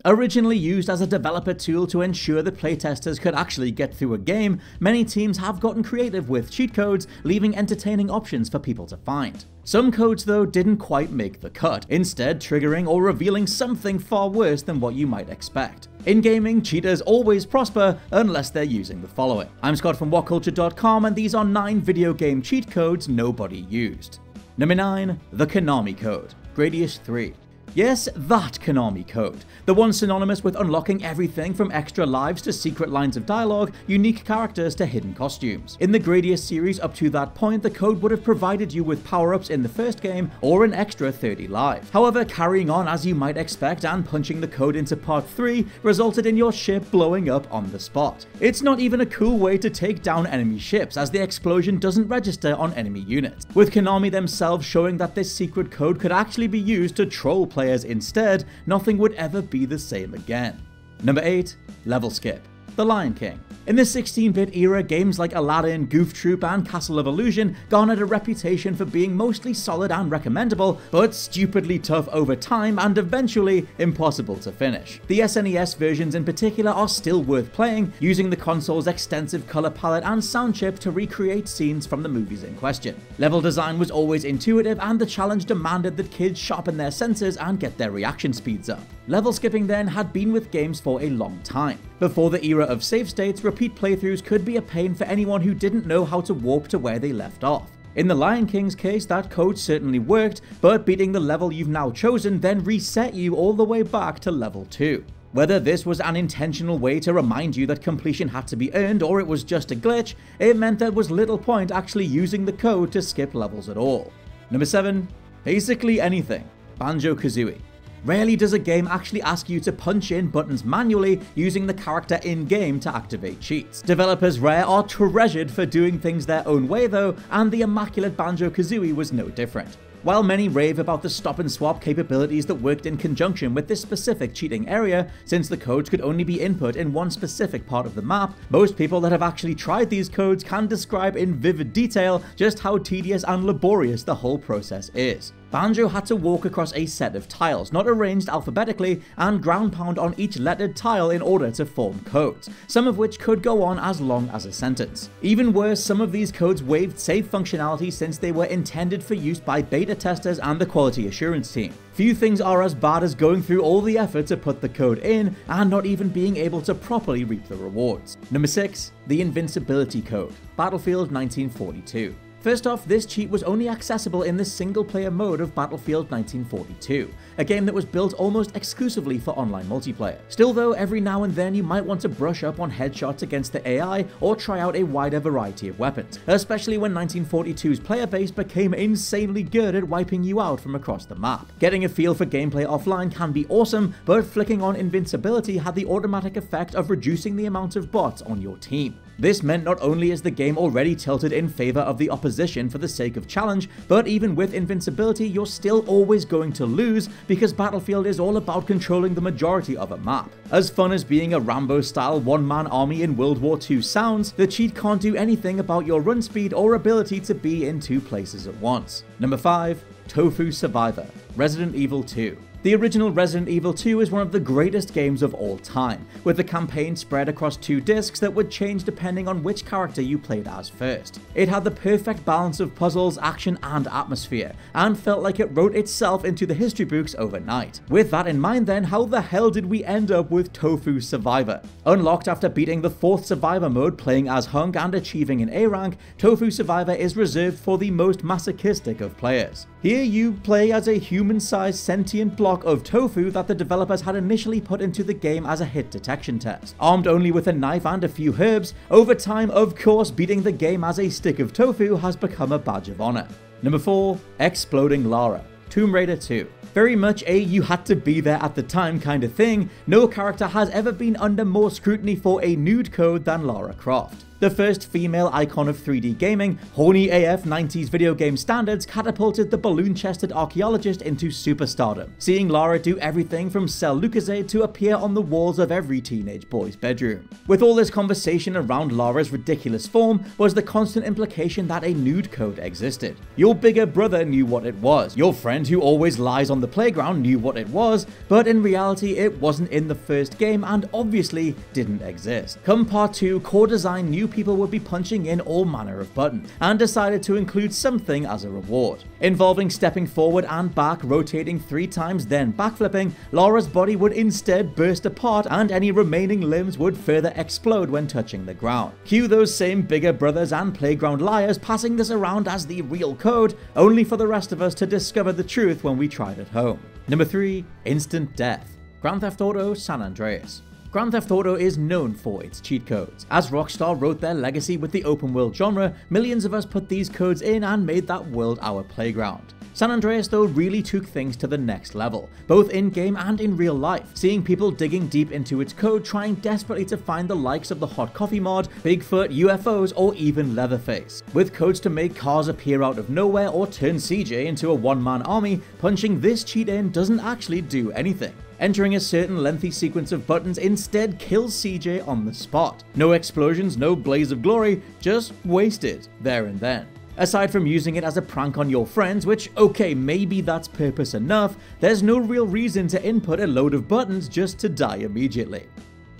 Originally used as a developer tool to ensure that playtesters could actually get through a game, many teams have gotten creative with cheat codes, leaving entertaining options for people to find. Some codes though didn't quite make the cut, instead triggering or revealing something far worse than what you might expect. In gaming, cheaters always prosper unless they're using the following. I'm Scott from WhatCulture.com, and these are 9 video game cheat codes nobody used. Number 9. The Konami Code. Gradius 3. Yes, that Konami Code. The one synonymous with unlocking everything from extra lives to secret lines of dialogue, unique characters to hidden costumes. In the Gradius series up to that point, the code would have provided you with power-ups in the first game or an extra 30 lives. However, carrying on as you might expect and punching the code into part 3 resulted in your ship blowing up on the spot. It's not even a cool way to take down enemy ships, as the explosion doesn't register on enemy units. With Konami themselves showing that this secret code could actually be used to troll players instead, nothing would ever be the same again. Number 8. Level Skip. The Lion King. In the 16-bit era, games like Aladdin, Goof Troop, and Castle of Illusion garnered a reputation for being mostly solid and recommendable, but stupidly tough over time and eventually impossible to finish. The SNES versions in particular are still worth playing, using the console's extensive color palette and sound chip to recreate scenes from the movies in question. Level design was always intuitive, and the challenge demanded that kids sharpen their senses and get their reaction speeds up. Level skipping then had been with games for a long time. Before the era of save states, repeat playthroughs could be a pain for anyone who didn't know how to warp to where they left off. In the Lion King's case, that code certainly worked, but beating the level you've now chosen then reset you all the way back to level 2. Whether this was an intentional way to remind you that completion had to be earned or it was just a glitch, it meant there was little point actually using the code to skip levels at all. Number 7. Basically anything. BanjoKazooie. Rarely does a game actually ask you to punch in buttons manually using the character in-game to activate cheats. Developers Rare are treasured for doing things their own way though, and the immaculate BanjoKazooie was no different. While many rave about the stop and swap capabilities that worked in conjunction with this specific cheating area, since the codes could only be input in one specific part of the map, most people that have actually tried these codes can describe in vivid detail just how tedious and laborious the whole process is. Banjo had to walk across a set of tiles, not arranged alphabetically, and ground pound on each lettered tile in order to form codes, some of which could go on as long as a sentence. Even worse, some of these codes waived save functionality since they were intended for use by beta testers and the quality assurance team. Few things are as bad as going through all the effort to put the code in and not even being able to properly reap the rewards. Number 6. The Invincibility Code. Battlefield 1942. First off, this cheat was only accessible in the single-player mode of Battlefield 1942, a game that was built almost exclusively for online multiplayer. Still though, every now and then you might want to brush up on headshots against the AI or try out a wider variety of weapons, especially when 1942's player base became insanely good at wiping you out from across the map. Getting a feel for gameplay offline can be awesome, but flicking on Invincibility had the automatic effect of reducing the amount of bots on your team. This meant not only is the game already tilted in favor of the opposition for the sake of challenge, but even with Invincibility you're still always going to lose because Battlefield is all about controlling the majority of a map. As fun as being a Rambo-style one-man army in World War II sounds, the cheat can't do anything about your run speed or ability to be in 2 places at once. Number 5. Tofu Survivor. Resident Evil 2. The original Resident Evil 2 is one of the greatest games of all time, with the campaign spread across 2 discs that would change depending on which character you played as first. It had the perfect balance of puzzles, action, and atmosphere, and felt like it wrote itself into the history books overnight. With that in mind then, how the hell did we end up with Tofu Survivor? Unlocked after beating the 4th Survivor mode playing as Hunk and achieving an A rank, Tofu Survivor is reserved for the most masochistic of players. Here you play as a human-sized sentient block of tofu that the developers had initially put into the game as a hit detection test. Armed only with a knife and a few herbs, over time, of course, beating the game as a stick of tofu has become a badge of honor. Number 4. Exploding Lara. Tomb Raider 2. Very much a you had to be there at the time kind of thing. No character has ever been under more scrutiny for a nude code than Lara Croft. The first female icon of 3D gaming, horny AF 90s video game standards catapulted the balloon-chested archaeologist into superstardom, seeing Lara do everything from sell Lucozade to appear on the walls of every teenage boy's bedroom. With all this conversation around Lara's ridiculous form was the constant implication that a nude code existed. Your bigger brother knew what it was, your friend who always lies on the playground knew what it was, but in reality it wasn't in the first game and obviously didn't exist. Come part 2, Core Design knew people would be punching in all manner of buttons, and decided to include something as a reward. Involving stepping forward and back, rotating 3 times, then backflipping, Lara's body would instead burst apart and any remaining limbs would further explode when touching the ground. Cue those same bigger brothers and playground liars passing this around as the real code, only for the rest of us to discover the truth when we tried at home. Number 3. Instant Death. Grand Theft Auto San Andreas. Grand Theft Auto is known for its cheat codes. As Rockstar wrote their legacy with the open world genre, millions of us put these codes in and made that world our playground. San Andreas though really took things to the next level, both in-game and in real life, seeing people digging deep into its code trying desperately to find the likes of the Hot Coffee mod, Bigfoot, UFOs, or even Leatherface. With codes to make cars appear out of nowhere or turn CJ into a one-man army, punching this cheat in doesn't actually do anything. Entering a certain lengthy sequence of buttons instead kills CJ on the spot. No explosions, no blaze of glory, just wasted there and then. Aside from using it as a prank on your friends, which okay, maybe that's purpose enough, there's no real reason to input a load of buttons just to die immediately.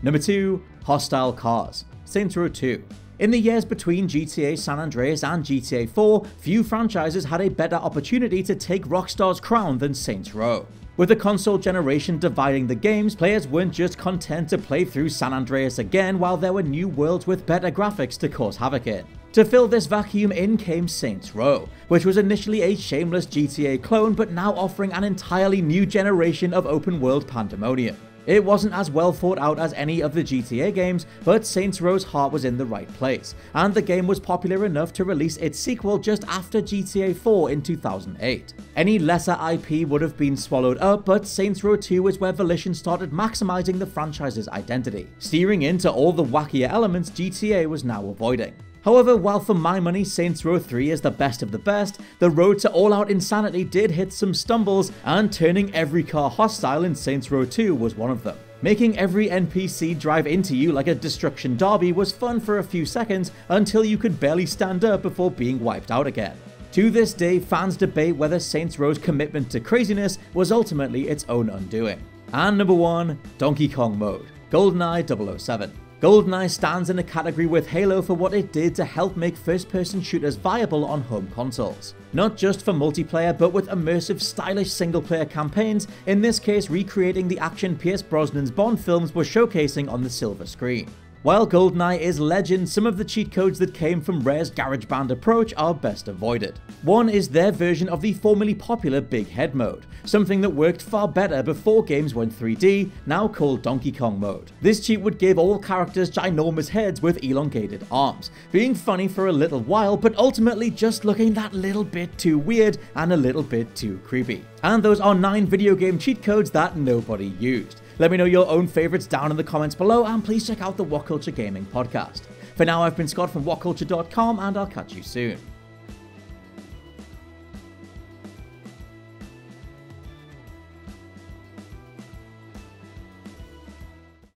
Number 2. Hostile Cars. Saints Row 2. In the years between GTA San Andreas and GTA 4, few franchises had a better opportunity to take Rockstar's crown than Saints Row. With the console generation dividing the games, players weren't just content to play through San Andreas again while there were new worlds with better graphics to cause havoc in. To fill this vacuum in came Saints Row, which was initially a shameless GTA clone but now offering an entirely new generation of open world pandemonium. It wasn't as well thought out as any of the GTA games, but Saints Row's heart was in the right place, and the game was popular enough to release its sequel just after GTA 4 in 2008. Any lesser IP would have been swallowed up, but Saints Row 2 is where Volition started maximizing the franchise's identity, steering into all the wackier elements GTA was now avoiding. However, while for my money Saints Row 3 is the best of the best, the road to all-out insanity did hit some stumbles, and turning every car hostile in Saints Row 2 was one of them. Making every NPC drive into you like a destruction derby was fun for a few seconds until you could barely stand up before being wiped out again. To this day, fans debate whether Saints Row's commitment to craziness was ultimately its own undoing. And number 1, Donkey Kong Mode. GoldenEye 007. GoldenEye stands in a category with Halo for what it did to help make first-person shooters viable on home consoles. Not just for multiplayer, but with immersive, stylish single-player campaigns, in this case recreating the action Pierce Brosnan's Bond films were showcasing on the silver screen. While GoldenEye is legend, some of the cheat codes that came from Rare's GarageBand approach are best avoided. One is their version of the formerly popular Big Head mode, something that worked far better before games went 3D, now called Donkey Kong mode. This cheat would give all characters ginormous heads with elongated arms, being funny for a little while, but ultimately just looking that little bit too weird and a little bit too creepy. And those are 9 video game cheat codes that nobody used. Let me know your own favorites down in the comments below, and please check out the WhatCulture Gaming Podcast. For now, I've been Scott from WhatCulture.com, and I'll catch you soon.